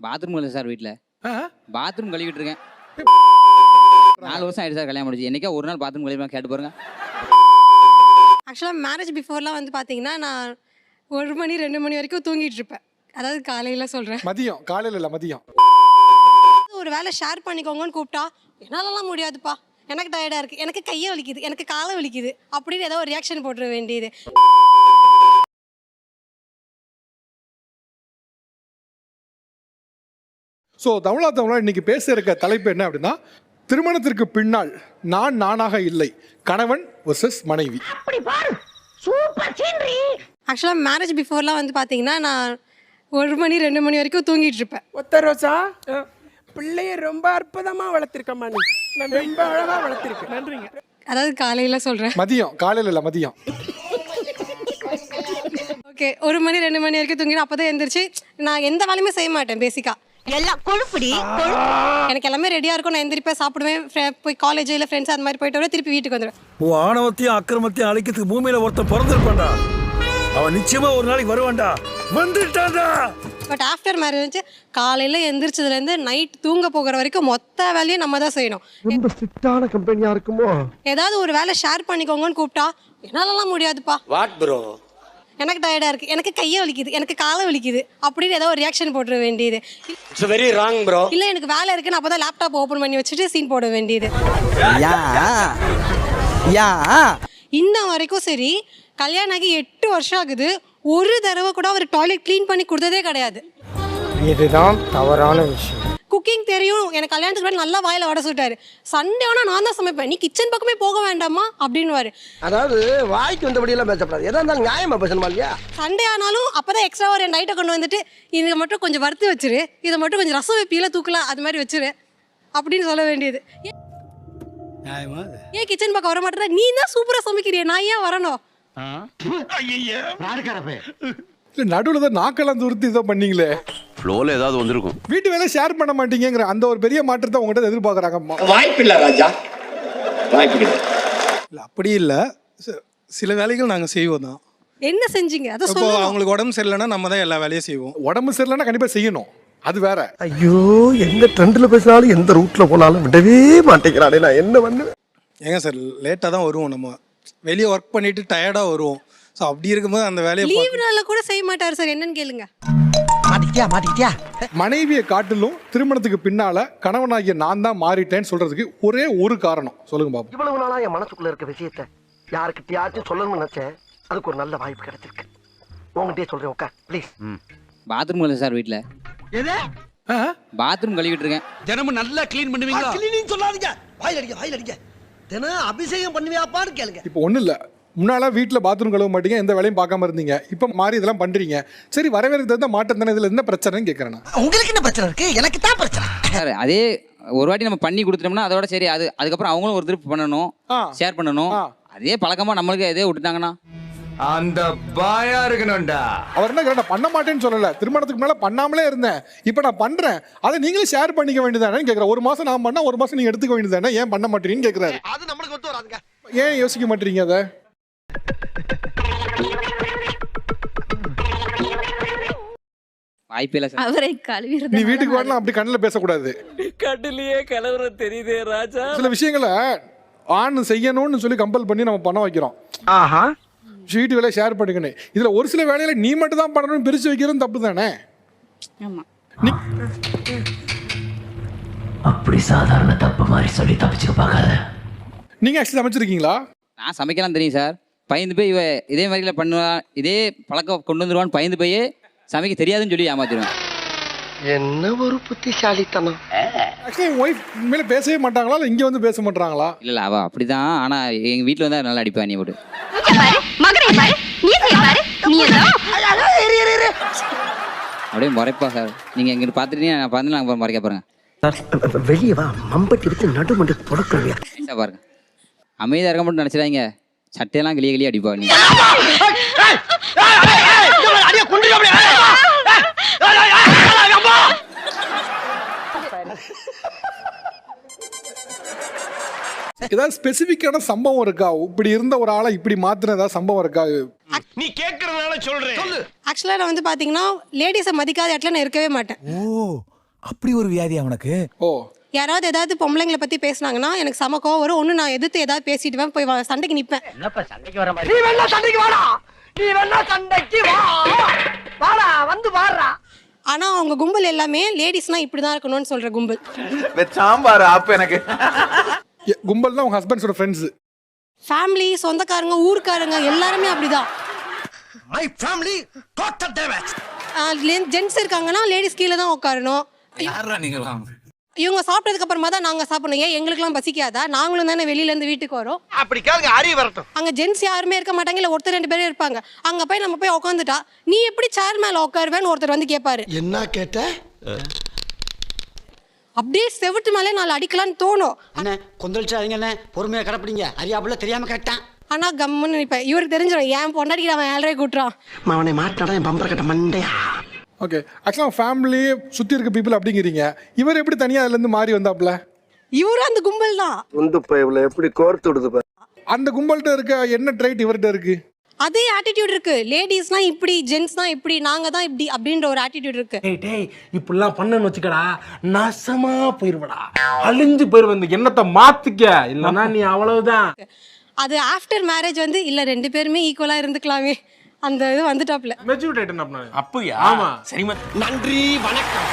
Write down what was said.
Bathroom இல்லை sir வீட்டில். Bathroom கழுவிட்டு இருக்கேன். 4 வருஷம் ஆயிடுச்சு சார் கல்யாணம் முடிச்சு. என்னைக்கா ஒரு நாள் பாத்ரூம் கழுவி கேட்டு பாருங்க. ஆக்சுவலாக மேரேஜ் பிஃபோர்லாம் வந்து பார்த்தீங்கன்னா நான் 1 மணி 2 மணி வரைக்கும் தூங்கிட்டு இருப்பேன். அதாவது காலையில் சொல்கிறேன். மதியம் காலையில் இல்லை மதியம். ஒரு வேலை ஷேர் பண்ணிக்கோங்கன்னு கூப்பிட்டா என்னாலலாம் முடியாதுப்பா, எனக்கு டயர்டாக இருக்குது, எனக்கு கையை வலிக்குது, எனக்கு காலை வலிக்குது அப்படின்னு ஏதோ ஒரு ரியாக்ஷன் போட்டுற வேண்டியது. ஸோ தமிழா இன்னைக்கு பேச இருக்க தலைப்பு என்ன அப்படின்னா, திருமணத்திற்கு பின்னால் நான் நானாக இல்லை, கணவன் வர்சஸ் மனைவி. ஆக்சுவலாக மேரேஜ் பிஃபோர்லாம் வந்து பார்த்தீங்கன்னா நான் 1 மணி 2 மணி வரைக்கும் தூங்கிட்டு இருப்பேன். ஒத்த ரோசா பிள்ளைய ரொம்ப அற்புதமாக வளர்த்துருக்கம்மா, நீ ரொம்ப அழகாக வளர்த்துருக்க. நன்றிங்க. அதாவது காலையில் சொல்கிறேன். மதியம் காலையில் இல்லை மதியம். ஓகே, 1 மணி 2 மணி வரைக்கும் தூங்கினா அப்போ தான் எழுந்திரிச்சு நான் எந்த வேலையுமே செய்ய மாட்டேன். பேசிக்காக எல்லாம் கொழுப்புடி. எனக்கு எல்லாமே ரெடியாக இருக்கும். நான் எந்திரிப்பேன், சாப்பிடுவேன், போய் காலேஜ் இல்லை ஃப்ரெண்ட்ஸ் அந்த மாதிரி போயிட்டு வர திருப்பி வீட்டுக்கு வந்துடுவேன். ஆணவத்தையும் அக்கிரமத்தையும் அழிக்கிறதுக்கு பூமியில ஒருத்தன் பிறந்திருப்பான்டா. அவன் நிச்சயமா ஒரு நாளைக்கு வருவான்டா. வந்துட்டான்டா. பட் ஆஃப்டர் மேரேஜ் காலையில் எந்திரிச்சதுலேருந்து நைட் தூங்க போகிற வரைக்கும் மொத்த வேலையும் நம்ம தான் செய்யணும். ரொம்ப ஸ்ட்ரிக்டான கம்பெனியா இருக்குமோ? ஏதாவது ஒரு வேலை ஷேர் பண்ணிக்கோங்கன்னு கூப்பிட்டா என்னாலலாம் முடியாதுப்பா, வாட் ப்ரோ, எனக்கு டயர்டாக இருக்குது, எனக்கு கையை வலிக்குது, எனக்கு காலை வலிக்குது அப்படின்னு ஏதோ ஒரு ரியாக்ஷன் போட்டுற வேண்டியது. It's very wrong bro. இல்லை எனக்கு வேலை இருக்குன்னு அப்போ தான் லேப்டாப் ஓப்பன் பண்ணி வச்சுட்டு சீன் போட வேண்டியது. இன்ன வரைக்கும் சரி, கல்யாணம் ஆகி 8 வருஷம் ஆகுது, ஒரு தடவை கூட அவர் டாய்லெட் க்ளீன் பண்ணி கொடுத்ததே கிடையாது. இதுதான் தவறான விஷயம். குக்கிங் தெரியும், எனக்கு கல்யாணத்துக்கு முன்னாடி நல்லா வாயில வடை சுட்டாரு. சண்டே ஆனால் நான் தான் சமைப்பேன், நீ கிச்சன் பக்கமே போக வேண்டாமா அப்படின்னுவாரு. அதாவது வாய்க்கு வந்தபடியெல்லாம் பேசப்படாது, எதா இருந்தாலும் நியாயமா பேசணுமா இல்லையா? சண்டே ஆனாலும் அப்பதான் எக்ஸ்ட்ரா ஒரு 2 ஐட்டம் கொண்டு வந்துட்டு இதை மட்டும் கொஞ்சம் வறுத்து வச்சிரு, இதை மட்டும் கொஞ்சம் ரசம் வைப்பீல தூக்கலாம் அது மாதிரி வச்சிரு அப்படின்னு சொல்ல வேண்டியது. ஏன் கிச்சன் பக்கம் வர மாட்டேற, நீ தான் சூப்பரா சமைக்கிறிய, நான் ஏன் வரணும்? நடுவில் தான் நாக்கெல்லாம் துருத்தி இதை பண்ணீங்களே, ஃப்ளோல ஏதாவது வந்திருக்கும். வீட்டு வேலை ஷேர் பண்ண மாட்டீங்கிற அந்த ஒரு பெரிய மாற்றத்தை உங்கள்கிட்ட எதிர்பார்க்குறாங்க. வாய்ப்பு இல்லை ராஜா, வாய்ப்பு இல்லை. இல்லை அப்படி இல்லை, சில வேலைகள் நாங்கள் செய்வோம் தான். என்ன செஞ்சீங்க அதை இப்போ சொல்லுங்க. அவங்களுக்கு உடம்பு சரியில்லைன்னா நம்ம தான் எல்லா வேலையும் செய்வோம். உடம்பு சரியில்லைன்னா கண்டிப்பாக செய்யணும், அது வேற. ஐயோ, எந்த ட்ரெண்ட்ல பேசினாலும் எந்த ரூட்ல போனாலும் விடவே மாட்டேங்கிறானே, நான் என்ன பண்ணுவேன்? ஏங்க சார், லேட்டாக தான் வருவோம், நம்ம வெளியே ஒர்க் பண்ணிட்டு டயர்டாக வருவோம். ஸோ அப்படி இருக்கும்போது அந்த வேலையை லீவ் நாள்ல கூட செய்ய மாட்டாரு சார், என்னன்னு கேளுங்க. மாட்டிக்கிட்டியா? மனைவியை காட்டிலும் திருமணத்துக்கு பின்னால கணவனாகிய நான் தான் மாறிட்டேன்னு சொல்றதுக்கு ஒரே ஒரு காரணம் சொல்லுங்க பாபு. இவ்வளவு நாளா என் மனசுக்குள்ள இருக்க விஷயத்த யாருக்கிட்டயாச்சும் சொல்லணும்னு நினைச்சேன், அதுக்கு ஒரு நல்ல வாய்ப்பு கிடைச்சிருக்கு. உங்ககிட்டயே சொல்றேன், உட்கார் ப்ளீஸ். பாத்ரூம் இல்லை சார் வீட்டில். பாத்ரூம் கழுவிட்டு இருக்கேன். தினமும் நல்லா க்ளீன் பண்ணுவீங்களா? கிளீனிங் சொல்லாதீங்க, வாயில் அடிங்க. தினம் அபிஷேகம் பண்ணுவியாப்பான்னு கேளுங்க. இப்போ ஒன்றும் இல்லை, முன்னால வீட்டில் பாத்ரூம் கழுவ மாட்டீங்க, எந்த வேலையும் பார்க்காம இருந்தீங்க, இப்போ மாறி இதெல்லாம் பண்றீங்க. சரி, வரவேற்கிறது மாட்டம் தானே, இதில் என்ன பிரச்சனைன்னு கேட்குறேன். உங்களுக்கு என்ன பிரச்சனை இருக்கு? எனக்கு தான் பிரச்சனை சார் அதே ஒரு வாட்டி நம்ம பண்ணி கொடுத்துட்டோம்னா அதோட சரி, அதுக்கப்புறம் அவங்களும் ஒரு திருப்பி பண்ணணும், ஷேர் பண்ணணும். அதே பழக்கமாக நம்மளுக்கு எதே விட்டுட்டாங்கன்னா அந்த பாயா இருக்கணும்டா. அவர் என்ன கேட்டா, பண்ண மாட்டேன்னு சொல்லல, திருமணத்துக்கு முன்னால பண்ணாமலே இருந்தேன், இப்போ நான் பண்றேன், அதை நீங்களும் ஷேர் பண்ணிக்க வேண்டியதானே கேட்குறேன். 1 மாசம் நான் பண்ணா 1 மாசம் நீங்க எடுத்துக்க வேண்டியதானே, ஏன் பண்ண மாட்டீங்கன்னு கேட்குறாரு. அது நம்மளுக்கு ஒத்து வராதுங்க. ஏன் யோசிக்க மாட்டீங்க அதை? வாய்ப்பே இல்லை சார். அவரை கழுவிறது நீ வீட்டுக்கு வரலாம், அப்படி கண்ணில் பேசக்கூடாது. கட்டிலேயே கலவர தெரியுதே ராஜா. சில விஷயங்களை ஆண் செய்யணும்னு சொல்லி கம்பல் பண்ணி நம்ம பண்ண வைக்கிறோம். ஆஹா, வீட்டு வேலையை ஷேர் பண்ணிக்கணும். இதுல ஒரு சில வேலையில நீ மட்டும் தான் பண்ணணும்னு பிரிச்சு வைக்கிறது தப்பு தானே? ஆமா. அப்படி சாதாரண தப்பு மாதிரி சொல்லி தப்பிச்சுக்க பார்க்காத. நீங்க ஆக்சுவலி சமைச்சிருக்கீங்களா? நான் சமைக்கலாம் தெரியும் சார். பயந்து போய் இவ இதே மாதிரிலாம் பண்ணுவா, இதே பழக்கம் கொண்டு வந்துடுவான்னு பயந்து போய் சமைக்க தெரியாதுன்னு சொல்லி ஏமாத்திடுவேன். என்ன ஒரு புத்திசாலித்தனம். ஆக்சுவலி உன் ஒய்ஃப் உண்மையில பேசவே மாட்டாங்களா, இல்லை இங்கே வந்து பேச மாட்டாங்களா? இல்லை அவள் அப்படிதான். ஆனால் எங்கள் வீட்டில் வந்து நல்லா அடிப்பா நீ போட்டு. அப்படியே முறைப்பா சார். நீங்கள் எங்கிட்ட பார்த்துட்டீங்க, நான் பார்த்து நாங்கள் மறைக்க பாருங்க. வெளியே வா, மம்பட்டி எடுத்து நடுமண்டு தொடக்கிறவியா பாருங்க. அமைதியாக இருக்க மட்டும் நினச்சிடாங்க, சட்டையெல்லாம் கிளிய அடிப்பா நீ. ஏதாவது ஸ்பெசிஃபிக்கான சம்பவம் இருக்கா? இப்படி இருந்த ஒரு ஆளை இப்படி மாத்தின ஏதாவது சம்பவம் இருக்கா? நீ கேக்குறதுனால சொல்றேன். ஆக்சுவலாக நான் வந்து பார்த்தீங்கன்னா லேடிஸை மதிக்காத இடத்துல நான் இருக்கவே மாட்டேன். ஓ, அப்படி ஒரு வியாதியா உனக்கு? ஓ, யாராவது ஏதாவது பொம்பளைங்களை பற்றி பேசுனாங்கன்னா எனக்கு செம கோவம் வரும். ஒன்று நான் எதிர்த்து ஏதாவது பேசிட்டு போய் சண்டைக்கு நிற்பேன். நீ வேணா சண்டைக்கு வாடா, நீ வேணா சண்டைக்கு வா, வாடா வந்து வாடுறா. ஆனால் அவங்க கும்பல் எல்லாமே லேடிஸ்னால் இப்படி தான் இருக்கணும்னு சொல்கிற கும்பல். சாம்பார் அப்ப எனக்கு கும்பல் தான் உங்க ஹஸ்பண்ட்ஸோட ஃப்ரெண்ட்ஸ். ஃபேமிலி, சொந்தக்காரங்க, ஊருக்காரங்க எல்லாருமே அப்படிதான். My family total damage. Gents இருக்காங்கன்னா லேடிஸ் கீழே தான் உட்காரணும். இவங்க சாப்பிட்டதுக்கு அப்புறமா தான் நாங்கள் சாப்பிடணும். ஏன் எங்களுக்குலாம் பசிக்காதா? நாங்களும் தானே வெளியிலேருந்து வீட்டுக்கு வரோம். அப்படி கேளுங்க, அறிவு வரட்டும். அங்கே ஜென்ட்ஸ் யாருமே இருக்க மாட்டாங்க, இல்லை ஒருத்தர் 2 பேரும் இருப்பாங்க. அங்கே போய் நம்ம போய் உட்காந்துட்டா நீ எப்படி சேர் மேலே உட்காருவேன்னு ஒருத்தர் வந்து கேட்பாரு. என்ன கேட்ட? அப்படியே செவிட்டு மேலே 4 அடிக்கலான்னு தோணும். அண்ணே கொந்தளிச்சாதீங்க அண்ணே, பொறுமையா கடப்பிடிங்க. அறியாப்புல தெரியாம கேட்டான். ஆனால் கம்முன்னு நிற்பேன். இவருக்கு தெரிஞ்சிடும் ஏன் பொண்டாட்டிக்கு அவன் 7:30 கூட்டுறான். அவனை மாட்டாடா என் பம்பர கட்ட மண்டையா. ஓகே, ஆக்சுவலாக ஃபேமிலி சுற்றி இருக்க பீப்புள் அப்படிங்கிறீங்க. இவர் எப்படி தனியாக அதுலேருந்து மாறி வந்தாப்புல? இவரும் அந்த கும்பல் தான். உந்து பைப்ல எப்படி கோர்த்து விடுது? அந்த கும்பல்கிட்ட இருக்க என்ன ட்ரைட் இவர்கிட்ட இருக்கு? அதே ஆட்டிடியூட் இருக்கு. லேடிஸ்னா இப்படி, ஜென்ட்ஸ்னா இப்படி, நாங்க தான் இப்படி அப்படின்ற ஒரு ஆட்டிடியூட் இருக்கு. டேய் இப்படிலாம் பண்ணன்னு வச்சுக்கடா, நாசமா போயிருவடா, அழிஞ்சு போயிருவ. இந்த எண்ணத்தை மாத்திக்க, இல்லைன்னா நீ அவ்வளவுதான். அது ஆஃப்டர் மேரேஜ் வந்து இல்ல 2 பேருமே ஈக்குவலா இருந்துக்கலாமே அந்த இது வந்துட்டாப்ல. மெச்சூரிட்டி ஆயிட்டேன். அப்படியா? ஆமா. சரி, நன்றி, வணக்கம்.